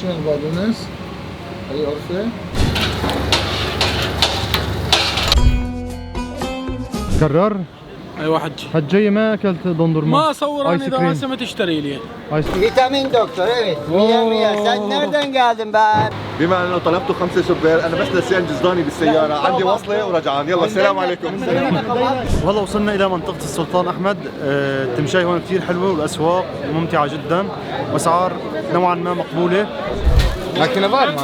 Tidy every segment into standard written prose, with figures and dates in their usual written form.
شنو البقدونس؟ اي قرفة. كرر؟ ايوه حجي. حجي ما اكلت دندورما؟ ما صورني اذا هسه ما تشتري لي. فيتامين دكتور evet. Mia sen nereden geldin be? بما انه طلبتوا 5 سوبر انا بس نسيان جزداني بالسياره عندي وصله ورجعان يلا السلام عليكم. والله وصلنا الى منطقه السلطان احمد. التمشاي هون كثير حلوه والاسواق ممتعه جدا واسعار نوعا ما مقبوله. لكن var mı?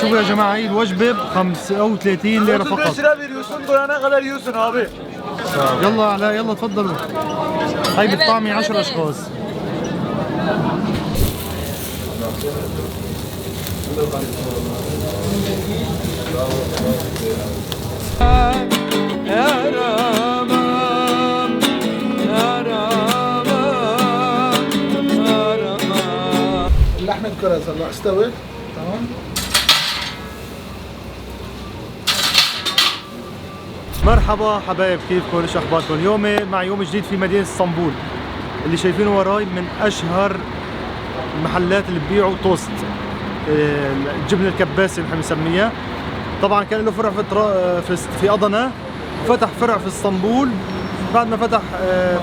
شوفوا يا جماعه هي الوجبه ب 35 ليره فقط. 35 lira veriyorsun doyana kadar yiyorsun abi. يلا علاء يلا تفضلوا. هاي بالطعمه 10 اشخاص. اللحمة الكرز هلا استوت تمام. مرحبا حبايب، كيفكم؟ ايش اخباركم؟ اليوم مع يوم جديد في مدينه اسطنبول. اللي شايفينه وراي من اشهر المحلات اللي ببيعوا توست، الجبنه الكباسه اللي بنسميها. طبعا كان له فرع في أضنة، فتح فرع في اسطنبول. بعد ما فتح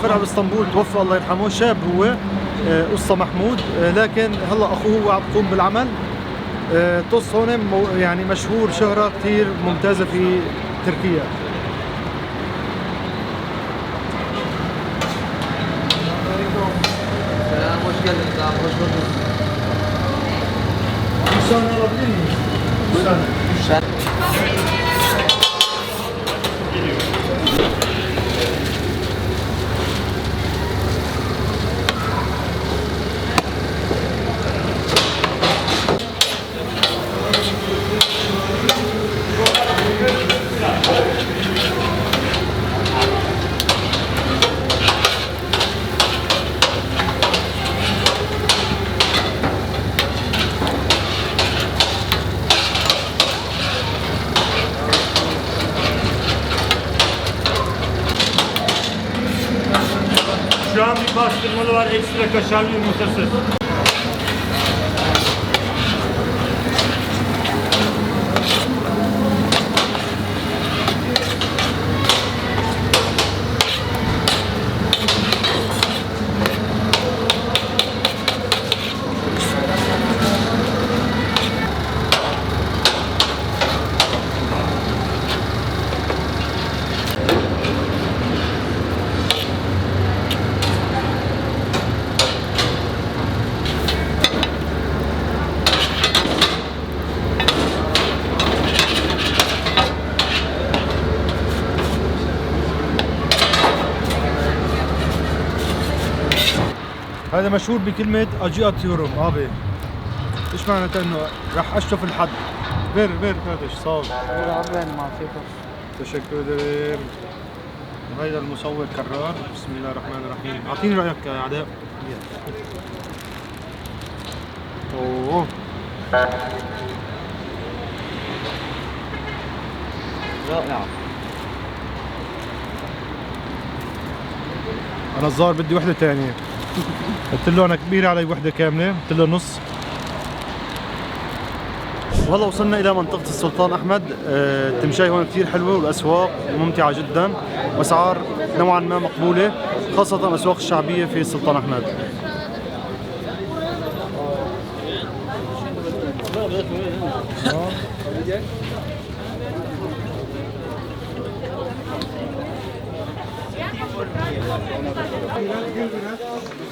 فرع باسطنبول توفى الله يرحمه، شاب هو قصة محمود، لكن هلا اخوه هو عم يقوم بالعمل. توست هون يعني مشهور شهرة كثير ممتازة في تركيا. Hoş geldiniz abi, hoş bulduk. Bir saniye alabilir miyim? Bir saniye. Şu an bir bastırmalı var, ekstra kaşarlı yumurtası. هذا مشهور بكلمة أجي أطيورم أبي. إيش معناته إنه راح أشرف الحد. ver kardeş sağ ol. Teşekkür ederim. هذا المصور كرار. بسم الله الرحمن الرحيم. أعطيني رأيك يا علاء. أوه. رائع. أنا الظاهر بدي وحدة ثانية. قلت له أنا كبيرة علي وحدة كاملة، قلت له نص. وهلا وصلنا إلى منطقة السلطان أحمد. التمشاي هون كثير حلوة والأسواق ممتعة جدا وأسعار نوعا ما مقبولة، خاصة الأسواق الشعبية في السلطان أحمد.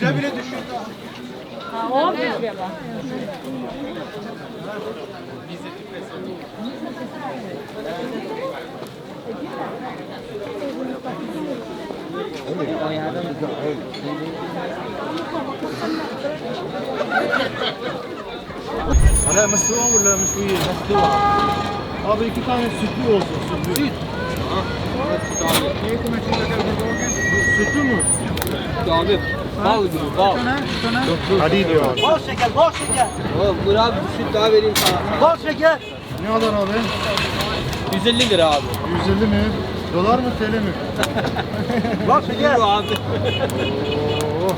Güzel bile düşün. O düşüyor bak. علاء مسلوقة ولا مشوية؟ مسلوقة. أبي iki tane sütlü olsun. Süt. Sütlü mü? Abi, bal gibi bal. Hadi diyor. Bol şeker, bol şeker. Oğlum dur abi bir süt daha vereyim sana. Bol şeker. Ne kadar abi? 150 lira abi. 150 mi? Dolar mı TL mi? Bol şeker. Abi. Oo.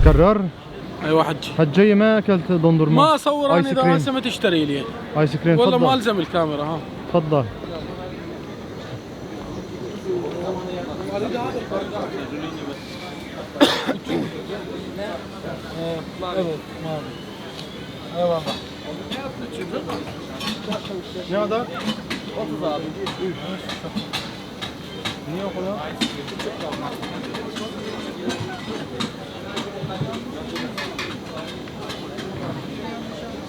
كرر ايوه حجي. هالجاي ما اكلت دندورما؟ ما اصور انا آيس اذا كريم. هسه ما تشتري لي ايس كريم والله ما تفضل الزم الكاميرا. ها تفضل. Ne kadar? 30 abi. Niye o kadar?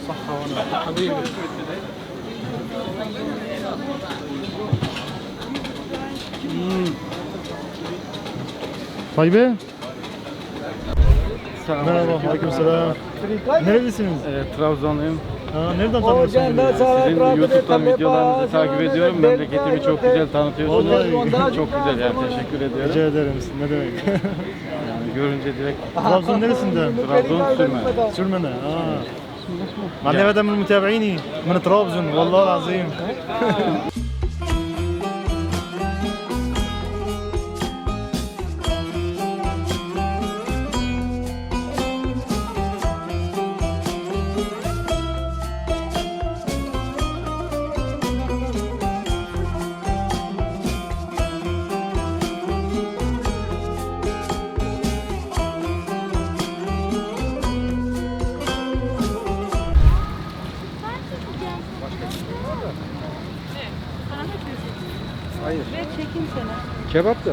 صحة وانا حبيبي. طيبة؟ Merhaba, aleykümselam. Nerelisiniz? Trabzonluyum. Nereden tanıyorsunuz? Sizin YouTube'dan videolarınızı takip ediyorum. Memleketimi çok güzel tanıtıyorsunuz. Vallahi. Çok güzel yani teşekkür ediyorum. Rica ederim. Ne demek? Yani görünce direkt Trabzon neresinden? Trabzon sürme. سرمنة معلم هذا من متابعيني من طرابزون والله العظيم. Ve çekim seni. Kebap da.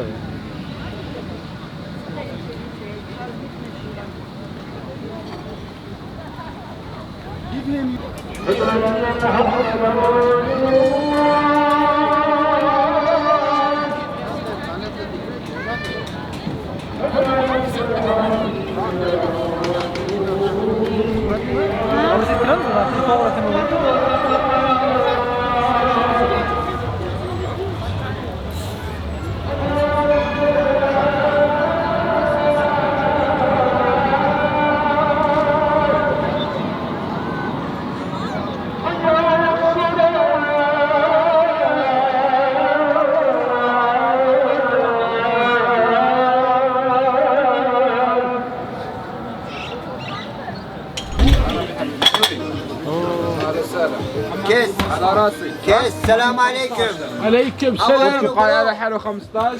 كيس على راسي كيس السلام عليكم عليكم السلام. هذا حلو 15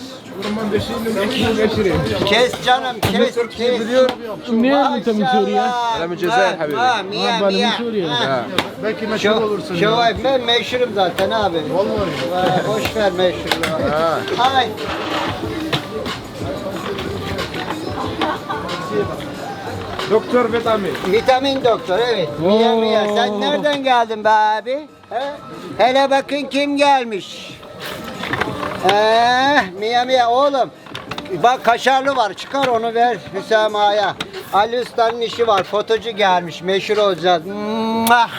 كيس canım كيس منين انت من سوريا؟ انا من الجزائر حبيبي مية من سوريا. Belki meşhur olursun. Şevap ben meşhurum zaten abi. Vallahi. Boş ver meşhurluğu. Ay. Doktor vitamin. Vitamin doktor evet. Miye. Sen nereden geldin be abi? He? Hele bakın kim gelmiş. Miye oğlum. Bak kaşarlı var. Çıkar onu ver Hüsam Ağa'ya. Ali Usta'nın işi var. Fotocu gelmiş. Meşhur olacağız. Mwah.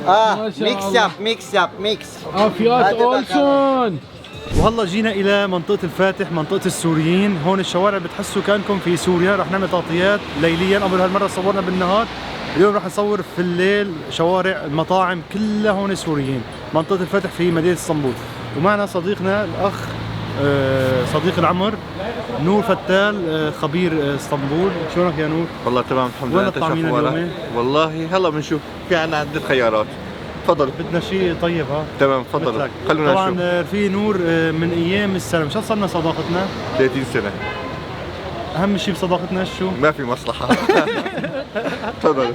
Maşallah. mix yap. عافيات هذا اولسون. وهلا جينا الى منطقه الفاتح منطقه السوريين. هون الشوارع بتحسوا كانكم في سوريا. رح نعمل تغطيات ليليا. قبل هالمره صورنا بالنهار. اليوم رح نصور في الليل شوارع المطاعم كلها هون سوريين. منطقه الفاتح في مدينه اسطنبول. ومعنا صديقنا الاخ صديق العمر نور فتال خبير اسطنبول. شلونك يا نور؟ والله تمام الحمد وين لله. انت الطعمين شو أخبارك؟ اليومين؟ والله هلا بنشوف في عنا عدة خيارات. تفضل. بدنا شيء طيب ها. تمام تفضل مثلك. خلونا نشوف. طبعا في نور من ايام السلام. شو صرنا صداقتنا؟ 30 سنة اهم شيء بصداقتنا شو؟ ما في مصلحة. تفضل.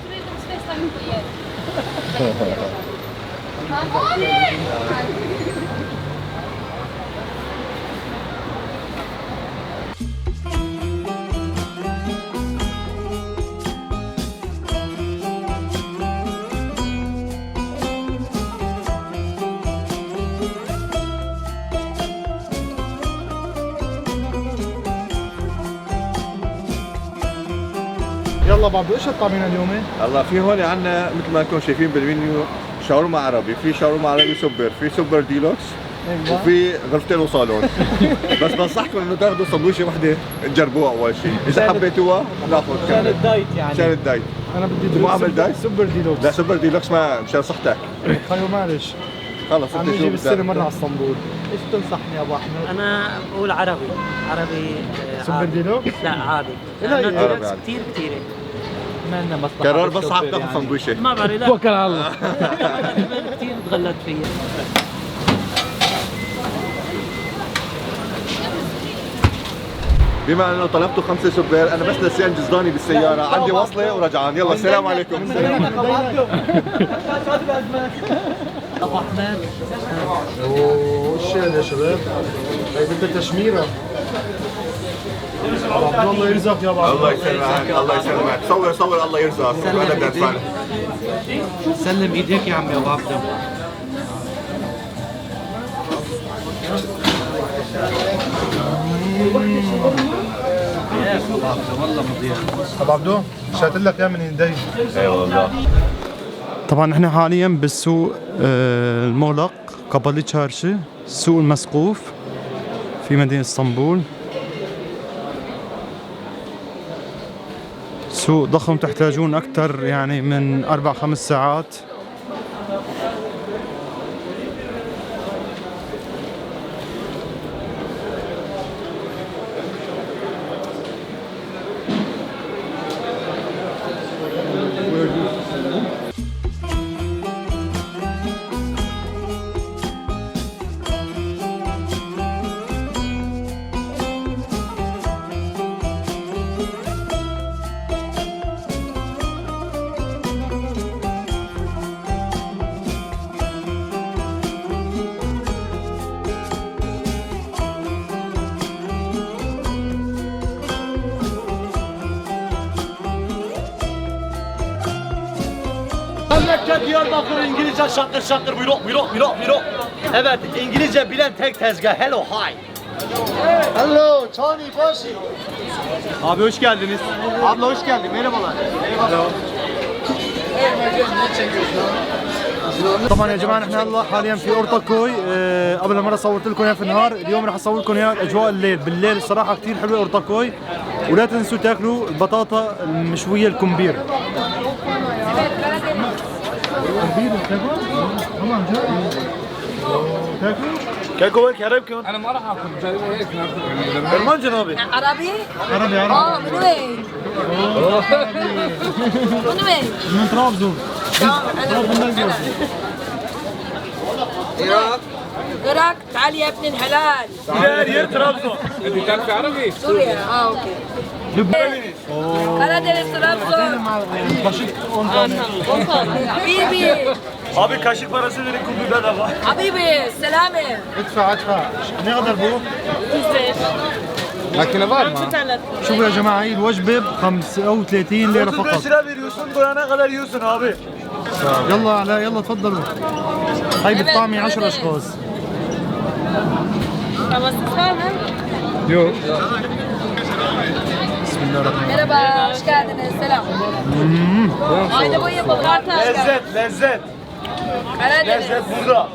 يلا بعبدو ايش الطعمين اليوم؟ الله في هون عندنا مثل ما انتم شايفين بالمنيو شاورما عربي، في شاورما عربي سوبر، في سوبر ديلوكس، وفي غرفتين وصالون. بس بنصحكم انه تاخذوا سندويشه وحده تجربوها اول شيء، اذا حبيتوها ناخذ عشان الدايت يعني. عشان الدايت. انا بدي مو عامل دايت؟ سوبر ديلوكس. لا سوبر ديلوكس ما مشان صحتك. خيو معلش خلص عم انت نيجي شو بالسنه بدك؟ مره على اسطنبول. ايش تنصحني يا ابو احمد؟ انا بقول عربي سوبر عادي. ديلوكس؟ لا عادي لا، لأنه عربي الديلوكس عادي. كثير كثيره ما مصلحه قرار بس حاب تاخذ سندويشه. ما بعرف لا توكل على الله. كثير تغلط فيها. بما انه طلبتوا 5 سوبر انا بس نسيان جزداني بالسياره، عندي وصله ورجعان. يلا السلام عليكم. ابو احمد وش يا شباب؟ هي بدها تشميره. الله يرزقك يا ابو الله يسلمك الله يسلمك. صور صور الله يرزقك. وانا بدي ادفع لك. سلم ايديك يا عمي ابو عبده. ابو عبدو شات لك اياه من يدي. اي والله. طبعا احنا حاليا بالسوق المغلق قبالي تشارشي، السوق المسقوف في مدينة اسطنبول. سوق ضخم تحتاجون أكثر يعني من 4-5 ساعات. Memleket Diyarbakır İngilizce şakır şakır buyurun. Evet İngilizce bilen tek tezgah. Hello hi. Hello Tony Bossy. Abi hoş geldiniz. Abla hoş geldin merhabalar. Eyvallah. طبعا يا جماعه نحن هلا حاليا في اورتاكوي. قبل مره صورت لكم اياها في النهار، اليوم رح اصور لكم اياها اجواء الليل. بالليل الصراحه كثير حلوه اورتاكوي. ولا تنسوا تاكلوا البطاطا المشويه الكمبير. Keko kerem انا ما راح اكل هيك Erman cenabı. عربي؟ عربي اه من وين؟ من وين؟ من طرابزون. العراق تعال يا ابن الحلال Yer Trabzon. انت تعرف عربي؟ سوريا اه اوكي كردن طرابزون حبيبي Abi kaşık parası verin kum biber de var. حبيبي سلامة ادفع نقدر بو. لكن بار ما شوفوا يا جماعه هي الوجبه ب 35 ليره 35 فقط. lira veriyorsun doyana kadar yiyorsun abi. يلا علاء يلا تفضلوا. هاي بتطعمي 10 اشخاص. يوم بسم الله الرحمن الرحيم. مرحبا hoş geldiniz selam Haydi boyun bakarta Lezzet. Karadeniz Lezzet burada.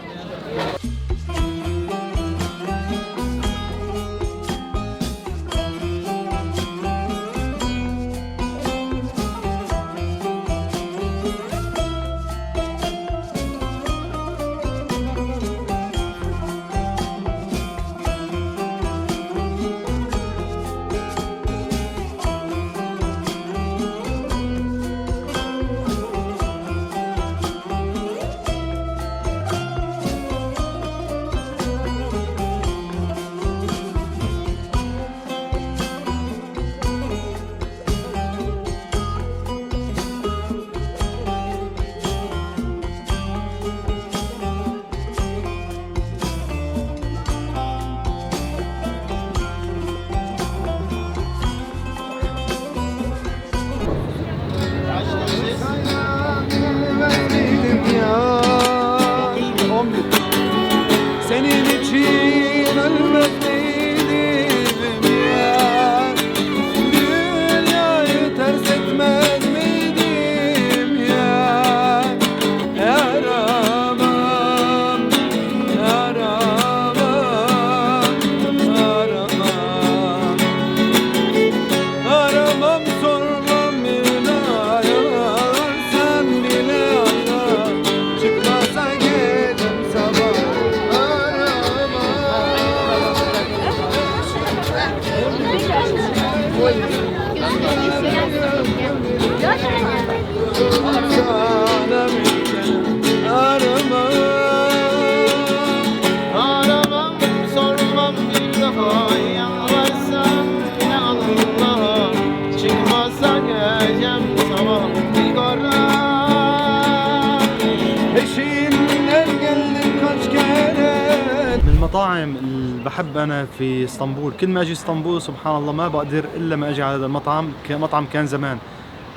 المطاعم اللي بحب انا في اسطنبول، كل ما اجي اسطنبول سبحان الله ما بقدر الا ما اجي على هذا المطعم، مطعم كان زمان.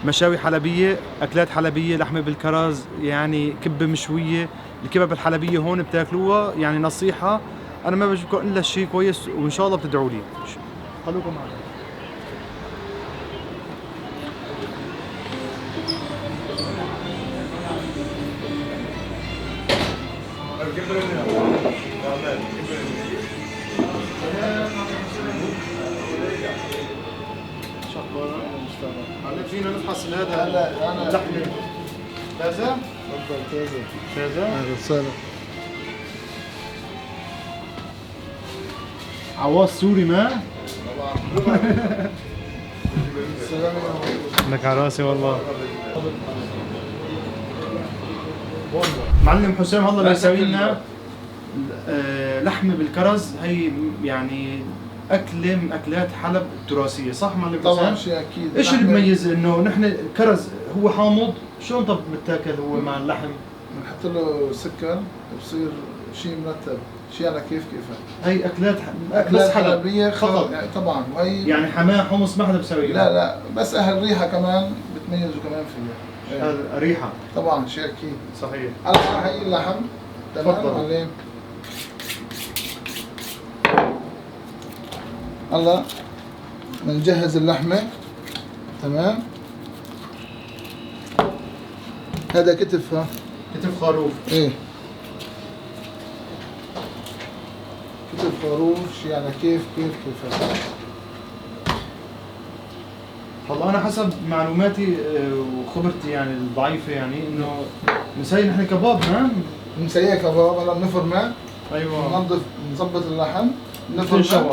مشاوي حلبيه، اكلات حلبيه، لحمه بالكرز، يعني كبه مشويه. الكبب الحلبيه هون بتاكلوها يعني نصيحه، انا ما بجيبكم الا شيء كويس، وان شاء الله بتدعوا لي. خلوكم معي. هلا فينا نفحص هذا اللحمه تازه؟ تفضل تازه. تازه؟ اهلا وسهلا. عواص سوري ما؟ لك على راسي والله. معلم حسام هلا بيساوي لنا لحمه بالكرز، هي يعني اكله من اكلات حلب التراثيه، صح معلم حسام؟ طبعا شيء اكيد. ايش اللي بيميز انه نحن الكرز هو حامض، شلون طب بتاكل هو مع اللحم؟ بنحط له سكر بصير شيء مرتب، شيء على كيف كيفك. هي اكلات اكلات حلب حلبيه فقط يعني طبعا، وهي يعني حماه حمص ما حدا بيسوي. لا بس اهل ريحه كمان بتميزوا كمان فيها. ريحه طبعا شيء اكيد. صحيح. هلا هي اللحم تمام تفضل. معلم. هلا بنجهز اللحمه تمام. هذا كتفها، كتف خروف. ايه كتف خروف، شي على كيف هلا انا حسب معلوماتي وخبرتي يعني الضعيفه، يعني انه نسوي نحن كباب ما مسيح كباب. هلا بنفرمه. ايوه. نظبط اللحم، تنشوى،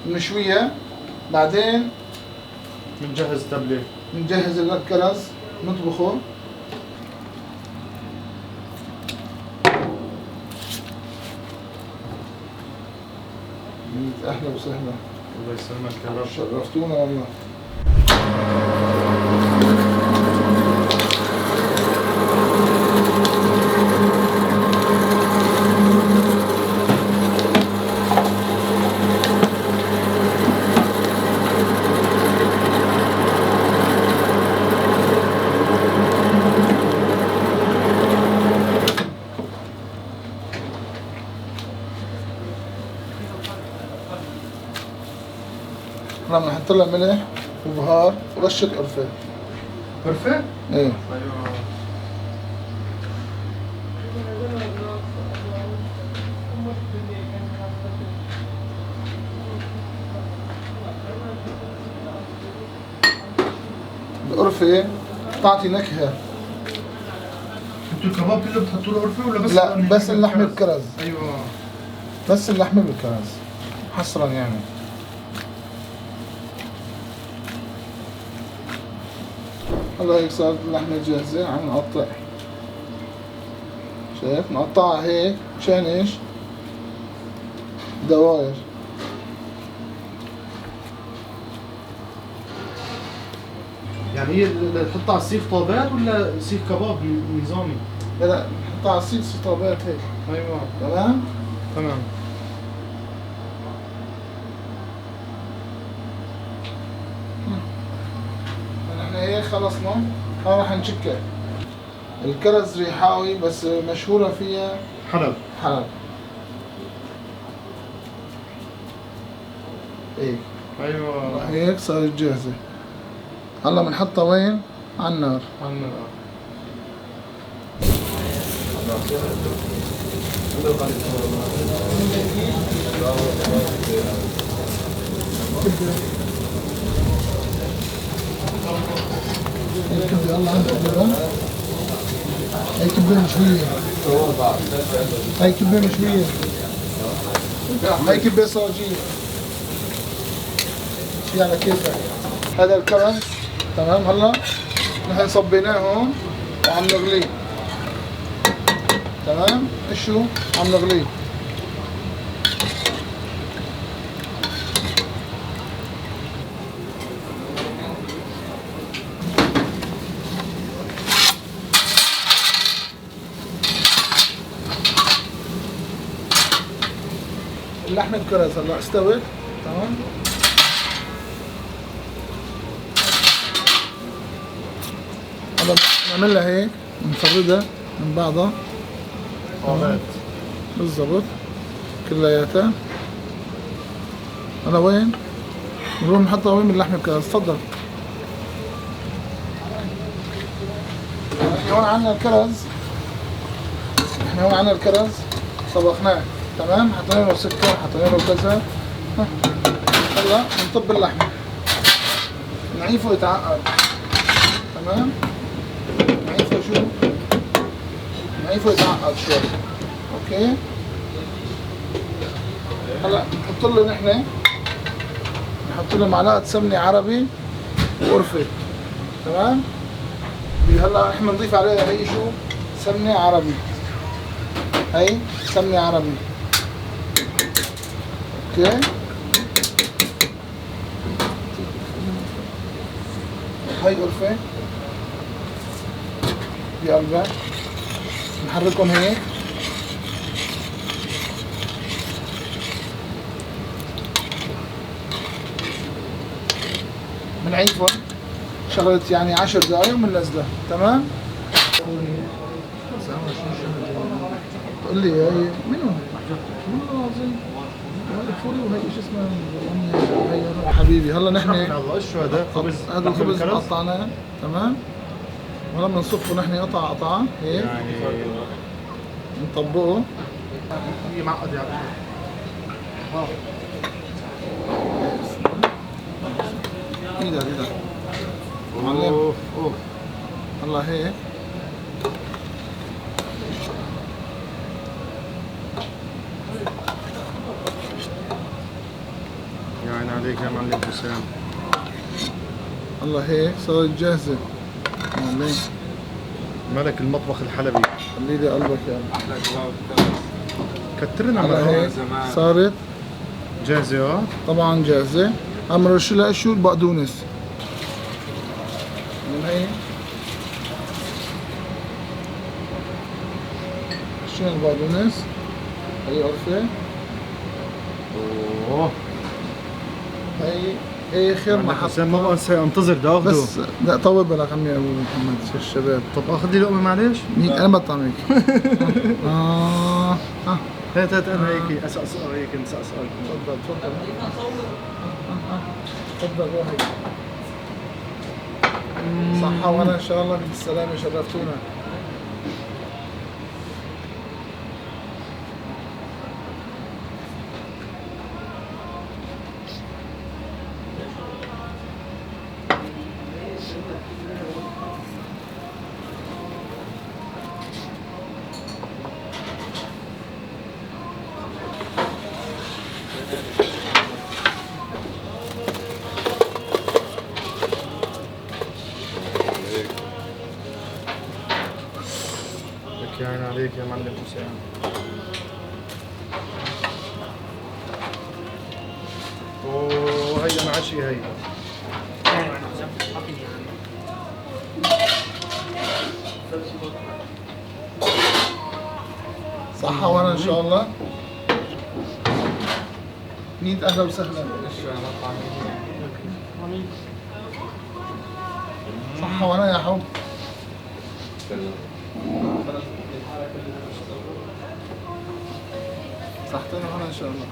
نشويه، بعدين بنجهز تبله، بنجهز الكرز نطبخه. اهلا وسهلا. الله يسلمك يا رب. شرفتونا والله. احنا بنحط لها ملح وبهار ورشه قرفه. قرفه؟ ايه. ايوه. القرفه تعطي نكهه. انتوا الكباب كله بتحطوا له قرفه ولا بس؟ لا بس اللحمه بالكرز. ايوه. بس اللحمه بالكرز حصرا يعني. هلا هيك صارت اللحمه جاهزه، عم نقطع. شايف نقطعها هيك مشان ايش؟ دواير. يعني هي تحطها على السيخ طابات ولا سيخ كباب نظامي؟ لا نحطها على السيخ طابات هيك. ايوه. تمام؟ تمام. نحن هيك خلصنا. هلا رح نشكل. الكرز ريحاوي بس مشهورة فيها حلب. حلب. هيك. ايوه. هيك صارت جاهزة. هلا بنحطها وين؟ على النار. على النار. هي كبدة الله عندك كبدة. هي كبدة مشوية. هي كبدة مشوية. هي كبدة صاجية. شي على كيفك. هذا الكرز تمام. هلا نحن صبيناه هون وعم نغليه. تمام؟ شو؟ عم نغليه. اللحمة الكرز هلا استوت تمام. هلا نعملها هيك نفردها من بعضها بالضبط كلياتها. هلا وين؟ نروح نحطها وين من اللحمة الكرز؟ تفضل. احنا هون عنا الكرز، احنا هون عنا الكرز طبخناه تمام، حطينا له سكر، حطينا له كذا. هلا بنطب اللحمة نعيفه يتعقد تمام. نعيفه شو؟ نعيفه يتعقد شوي. اوكي. هلا نحط له نحن له معلقة سمنة عربي وقرفة تمام. هلا احنا نضيف عليها هي شو؟ سمنة عربي. هي سمنة عربي. اوكي. هي قرفة بقلبها نحركهم هيك. بنعيفهم شغلة يعني 10 دقايق وبننزلها تمام. قول لي هي منو؟ والله العظيم هذا فوري وهي شو اسمها هي حبيبي. هلا نحن شو هذا؟ خبز. هذا الخبز قطعناه تمام. وهلا بنصفه نحن قطعة هيك يعني نطبقه. هي معقد يعني. ايدك معلم. هلا هيك يا عين عليك يا معلم حسام. هلا هيك صارت جاهزة معلم. ملك المطبخ الحلبي. خلي لي قلبك يا كترنا هلا هيك صارت جاهزة. طبعا جاهزة. عم نرش لها شو؟ البقدونس من هي. شو البقدونس؟ هي قرفة. اوه هي خير ما حط. حسام ما بنسى انتظر بدي اخذه. بس لا طول بالك عمي ابو محمد الشباب. طب اخذ لي لقمة معلش؟ انا بطعمك. هات انا هيك اسقسق هيك نسقسق. تفضل تفضل روح هيك. صحة وانا ان شاء الله بالسلامة شرفتونا. يا عين عليك يا معلم حسام. اوه هي انا عشي هي. صحة وانا ان شاء الله. مين اهلا وسهلا. صحة وانا يا حب. صحتنا وانا ان شاء الله.